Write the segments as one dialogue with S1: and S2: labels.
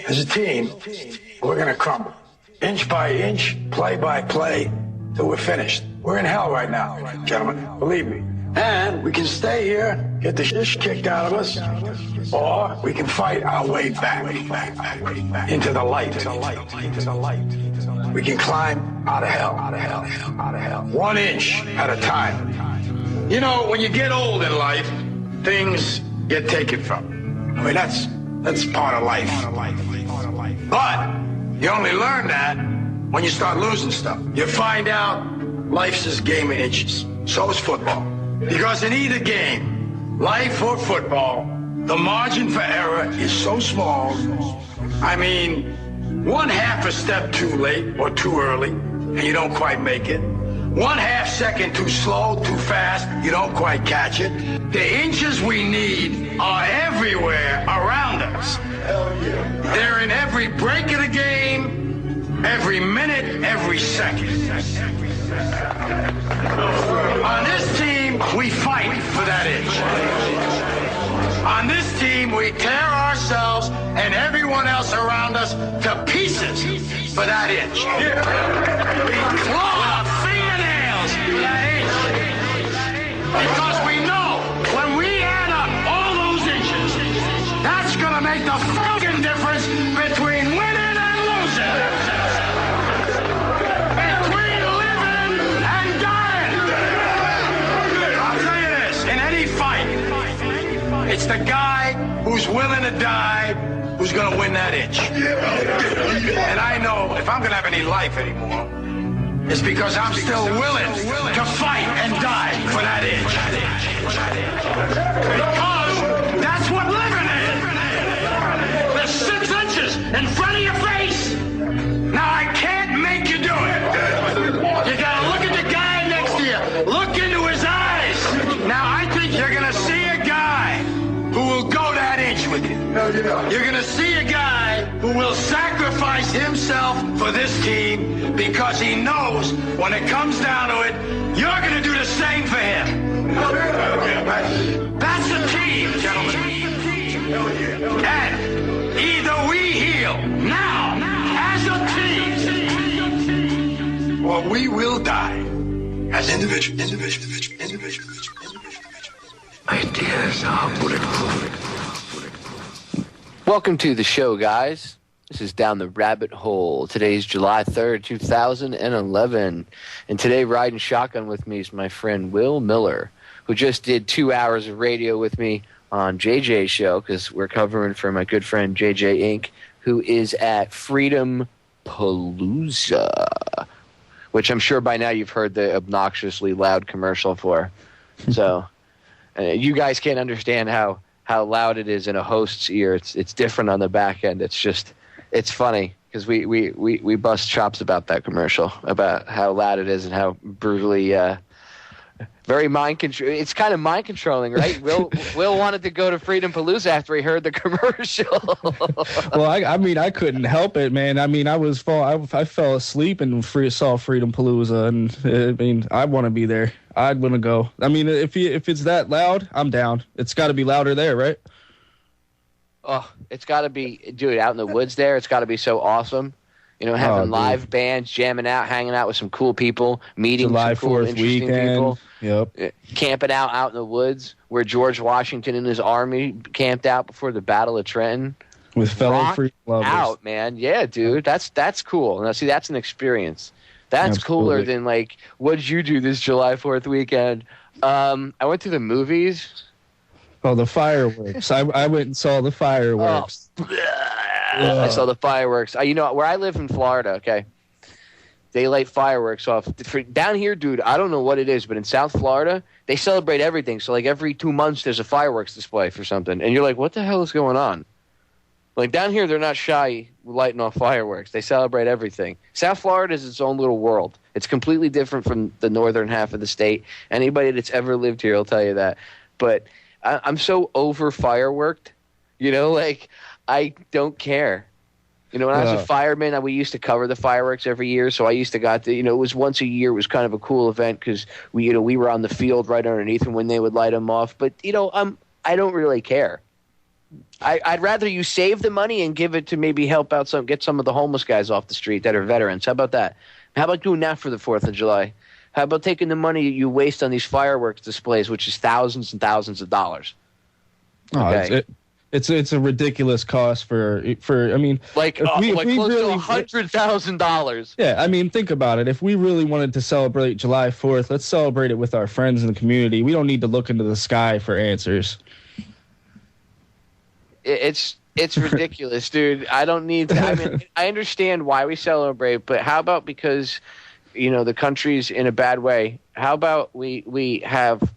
S1: As a team, we're going to crumble. Inch by inch, play by play, till we're finished. We're in hell right now, gentlemen. Believe me. And we can stay here, get the shit kicked out of us, or we can fight our way back into the light. We can climb out of hell. 1 inch at a time. You know, when you get old in life, things get taken from. I mean, that's part of life. But you only learn that when you start losing stuff. You find out life's this game of inches. So is football. Because in either game, life or football, the margin for error is so small. I mean, 1/2 a step too late or too early, and you don't quite make it. 1/2 second too slow, too fast, you don't quite catch it. The inches we need are everywhere around us. Hell yeah. They're in every break of the game, every minute, every second. On this team, we fight for that inch. On this team, we tear ourselves and everyone else around us to pieces for that inch. We claw our fingernails for that inch. Because we know when we add up all those inches, that's going to make the fucking difference between winning and losing. Between living and dying. I'll tell you this, in any fight, it's the guy who's willing to die who's going to win that inch. And I know if I'm going to have any life anymore, it's because I'm still willing to fight and die for that inch. Because that's what living is. There's 6 inches in front of your face. Now I can't make you do it. You got to look at the guy next to you. Look into his eyes. Now I think you're going to see a guy who will go that inch with you. You're going to see a guy who will sacrifice himself for this team because he knows when it comes down to it, you're going to do the same for him. That's a team, gentlemen. And either we heal now as a team, or we will die as individuals.
S2: Ideas are bulletproof.
S3: Welcome to the show, guys. This is Down the Rabbit Hole. Today's July 3rd, 2011. And today, riding shotgun with me is my friend Will Miller, who just did 2 hours of radio with me on JJ's show, because we're covering for my good friend JJ Inc., who is at Freedom Palooza, which I'm sure by now you've heard the obnoxiously loud commercial for. So you guys can't understand how loud it is in a host's ear. It's different on the back end. It's funny because we bust chops about that commercial, about how loud it is and how brutally very mind control. It's kind of mind controlling, right? Will wanted to go to Freedom Palooza after he heard the commercial.
S4: Well, I mean, I couldn't help it, man. I mean, I fell asleep and saw Freedom Palooza, and I mean, I want to be there. I'd want to go. I mean, if it's that loud, I'm down. It's got to be louder there, right?
S3: Oh, it's got to be, dude, out in the woods there. It's got to be so awesome. You know, having live bands, jamming out, hanging out with some cool people, meeting
S4: July
S3: some cool,
S4: 4th
S3: interesting
S4: weekend.
S3: people.
S4: Yep.
S3: Camping out in the woods where George Washington and his army camped out before the Battle of Trenton.
S4: With fellow freedom lovers.
S3: Out, man. Yeah, dude. That's cool. Now, see, that's an experience. That's cooler than, like, what did you do this July 4th weekend? I went to the movies.
S4: Oh, the fireworks. I went and saw the fireworks.
S3: I saw the fireworks. You know, where I live in Florida, okay, they light fireworks off. Down here, dude, I don't know what it is, but in South Florida, they celebrate everything. So, like, every 2 months, there's a fireworks display for something. And you're like, what the hell is going on? Like, down here, they're not shy lighting off fireworks. They celebrate everything. South Florida is its own little world. It's completely different from the northern half of the state. Anybody that's ever lived here will tell you that. But I'm so over fireworked, you know, like, I don't care. You know, when I was a fireman, we used to cover the fireworks every year. So I used to it was once a year. It was kind of a cool event because we were on the field right underneath them when they would light them off. But, you know, I don't really care. I'd rather you save the money and give it to maybe help out get some of the homeless guys off the street that are veterans. How about that? How about doing that for the 4th of July? How about taking the money you waste on these fireworks displays, which is thousands and thousands of dollars? Okay.
S4: It's a ridiculous cost for I mean,
S3: like close to $100,000.
S4: Yeah, I mean, think about it. If we really wanted to celebrate July 4th, let's celebrate it with our friends in the community. We don't need to look into the sky for answers.
S3: It's ridiculous, dude. I don't need to. I mean, I understand why we celebrate, but how about because, the country's in a bad way? How about we have,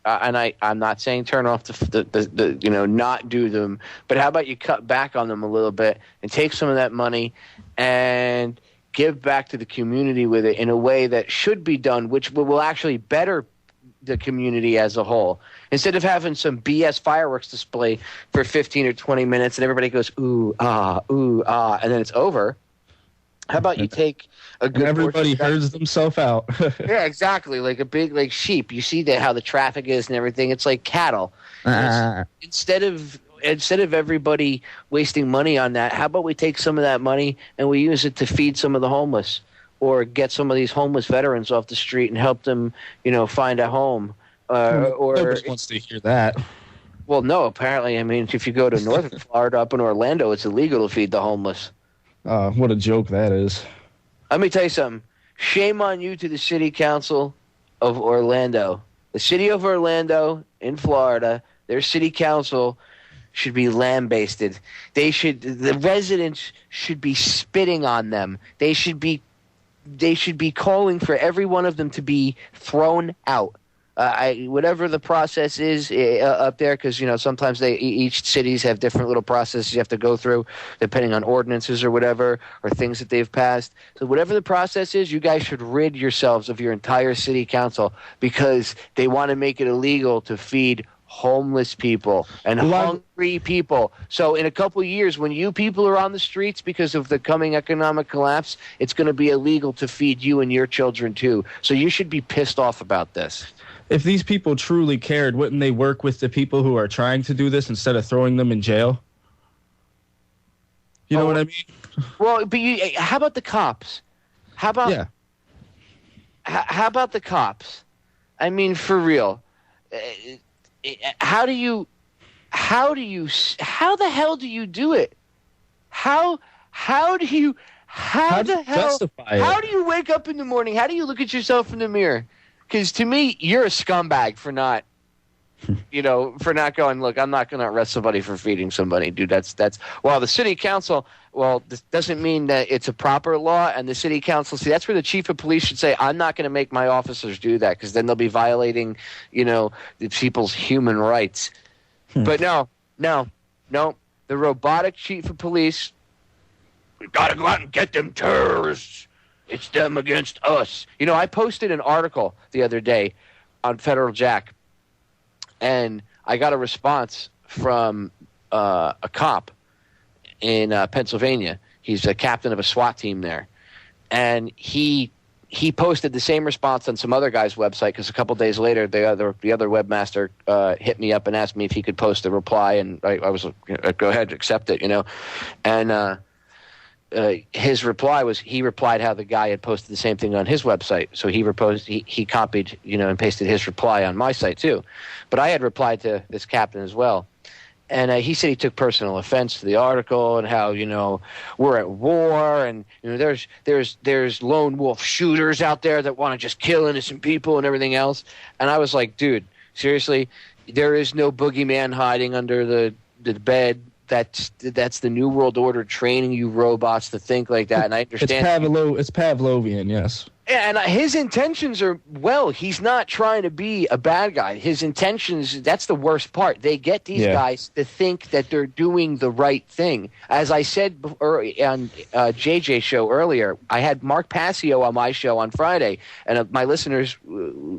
S3: and I'm not saying turn off the not do them, but how about you cut back on them a little bit and take some of that money and give back to the community with it in a way that should be done, which will actually better the community as a whole. Instead of having some BS fireworks display for 15 or 20 minutes and everybody goes, ooh, ah, and then it's over. How about you take a good
S4: everybody herds themselves out.
S3: Yeah, exactly. Like a big, like sheep. You see how the traffic is and everything. It's like cattle. Instead of everybody wasting money on that, how about we take some of that money and we use it to feed some of the homeless? Or get some of these homeless veterans off the street and help them, find a home.
S4: Nobody wants to hear that.
S3: Well, no, apparently. I mean, if you go to northern Florida, up in Orlando, it's illegal to feed the homeless.
S4: What a joke that is.
S3: Let me tell you something. Shame on you to the city council of Orlando. The city of Orlando in Florida, their city council should be lambasted. The residents should be spitting on them. They should be calling for every one of them to be thrown out. Whatever the process is up there, because sometimes each cities have different little processes you have to go through, depending on ordinances or whatever, or things that they've passed. So whatever the process is, you guys should rid yourselves of your entire city council because they want to make it illegal to feed homeless people and hungry people. So in a couple of years, when you people are on the streets because of the coming economic collapse, it's going to be illegal to feed you and your children too. So you should be pissed off about this.
S4: If these people truly cared, wouldn't they work with the people who are trying to do this instead of throwing them in jail? You know what I mean?
S3: Well, but how about the cops? How about the cops? I mean, for real. How the hell do you do it? How do you wake up in the morning? How do you look at yourself in the mirror? Because to me, you're a scumbag for not, going, look, I'm not going to arrest somebody for feeding somebody, dude. That's the city council, this doesn't mean that it's a proper law, and the city council, see, that's where the chief of police should say, I'm not going to make my officers do that, because then they'll be violating, the people's human rights. But no, the robotic chief of police, we've got to go out and get them terrorists. It's them against us. I posted an article the other day on Federal Jack, and I got a response from a cop in Pennsylvania. He's a captain of a SWAT team there. And he posted the same response on some other guy's website because a couple days later, the other webmaster hit me up and asked me if he could post a reply, and I was go ahead, accept it, And his reply was he replied how the guy had posted the same thing on his website. So he copied, and pasted his reply on my site too. But I had replied to this captain as well. And he said he took personal offense to the article and how, we're at war and, there's lone wolf shooters out there that want to just kill innocent people and everything else. And I was like, dude, seriously, there is no boogeyman hiding under the bed. That's the New World Order training you robots to think like that, and I understand.
S4: It's Pavlovian, yes.
S3: And his intentions are, he's not trying to be a bad guy. His intentions, that's the worst part. They get these guys to think that they're doing the right thing. As I said on JJ show earlier, I had Mark Passio on my show on Friday, and my listeners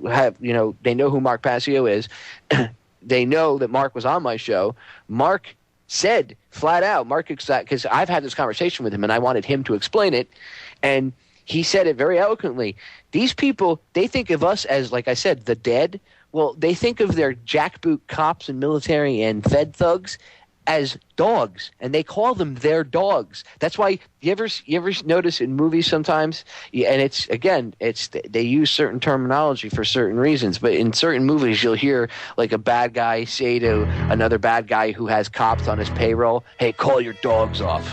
S3: have, they know who Mark Passio is. They know that Mark was on my show. Mark said flat out, because I've had this conversation with him and I wanted him to explain it, and he said it very eloquently. These people, they think of us as, like I said, the dead. Well, they think of their jackboot cops and military and Fed thugs as dogs, and they call them their dogs. That's why you ever notice in movies sometimes, and they use certain terminology for certain reasons, but in certain movies you'll hear like a bad guy say to another bad guy who has cops on his payroll, "Hey, call your dogs off."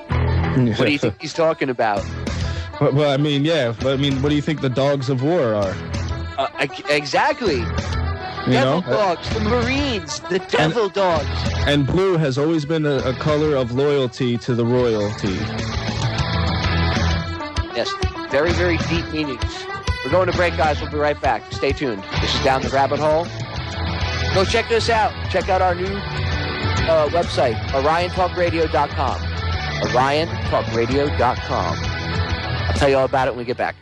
S3: What do you think he's talking about?
S4: Well, I mean, what do you think the dogs of war are?
S3: Exactly. Devil dogs, the Marines, the devil dogs.
S4: And blue has always been a color of loyalty to the royalty.
S3: Yes, very, very deep meanings. We're going to break, guys. We'll be right back. Stay tuned. This is Down the Rabbit Hole. Go check this out. Check out our new website, OrionTalkRadio.com. OrionTalkRadio.com. I'll tell you all about it when we get back.